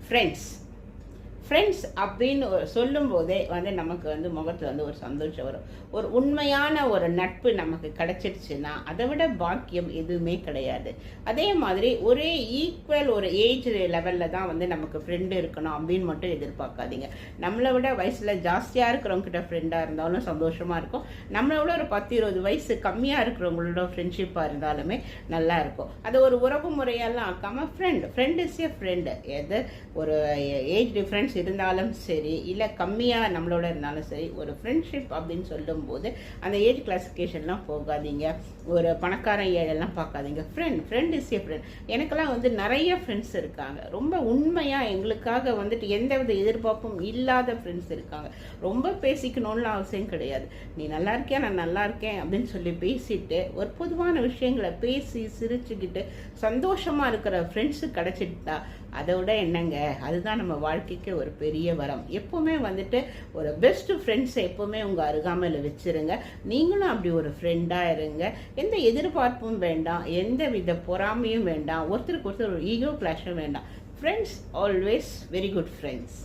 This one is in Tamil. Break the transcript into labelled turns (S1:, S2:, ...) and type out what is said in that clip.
S1: ஃப்ரெண்ட்ஸ் ஃப்ரெண்ட்ஸ் அப்படின்னு சொல்லும் போதே நமக்கு முகத்தில் ஒரு சந்தோஷம் வரும். ஒரு உண்மையான ஒரு நட்பு நமக்கு கிடைச்சிருச்சுன்னா அதை விட பாக்கியம் எதுவுமே கிடையாது. அதே மாதிரி ஒரே ஈக்குவல் ஒரு ஏஜ் லெவலில் தான் நமக்கு ஃப்ரெண்டு இருக்கணும் அப்படின்னு மட்டும் எதிர்பார்க்காதீங்க. நம்மளை விட வயசில் ஜாஸ்தியாக இருக்கிறவங்ககிட்ட ஃப்ரெண்டாக இருந்தாலும் சந்தோஷமாக இருக்கும். நம்மளை விட ஒரு 10-20 வயசு கம்மியாக இருக்கிறவங்களோட ஃப்ரெண்ட்ஷிப்பாக இருந்தாலுமே நல்லா இருக்கும். அது ஒரு உறவு முறையெல்லாம் ஆக்காமல் ஃப்ரெண்ட் இஸ் ஏ ஃப்ரெண்டு. எது ஒரு ஏஜ் டிஃப்ரென்ஸ் இருந்தாலும் சரி, இல்லை கம்மியாக நம்மளோட இருந்தாலும் சரி, ஒரு ஃப்ரெண்ட்ஷிப் அப்படின்னு சொல்லும்போது அந்த ஏஜ் கிளாசிஃபிகேஷன்லாம் போகாதீங்க. ஒரு பணக்காரன் ஏழெல்லாம் பார்க்காதீங்க. Friend is a friend. எனக்கெல்லாம் நிறைய ஃப்ரெண்ட்ஸ் இருக்காங்க. ரொம்ப உண்மையாக எங்களுக்காக எந்த வித எதிர்பார்ப்பும் இல்லாத ஃப்ரெண்ட்ஸ் இருக்காங்க. ரொம்ப பேசிக்கணும்னு அவசியம் கிடையாது. நீ நல்லா இருக்கியா, நான் நல்லா இருக்கேன் அப்படின்னு சொல்லி பேசிட்டு ஒரு பொதுவான விஷயங்களை பேசி சிரிச்சுக்கிட்டு சந்தோஷமாக இருக்கிற ஃப்ரெண்ட்ஸு கிடச்சிட்டா அதை விட என்னங்க, அதுதான் நம்ம வாழ்க்கைக்கு ஒரு பெரிய வரம். எப்போவுமே ஒரு பெஸ்ட் ஃப்ரெண்ட்ஸை எப்போவுமே உங்கள் அருகாமையில் வச்சுருங்க. நீங்களும் அப்படி ஒரு ஃப்ரெண்டாக இருங்க. எந்த எதிர்பார்ப்பும் வேண்டாம், எந்த வித பொறாமையும் வேண்டாம், ஒருத்தருக்கு ஒருத்தர் ஒரு ஈகோ கிளாஷும் வேண்டாம். Friends always very good friends.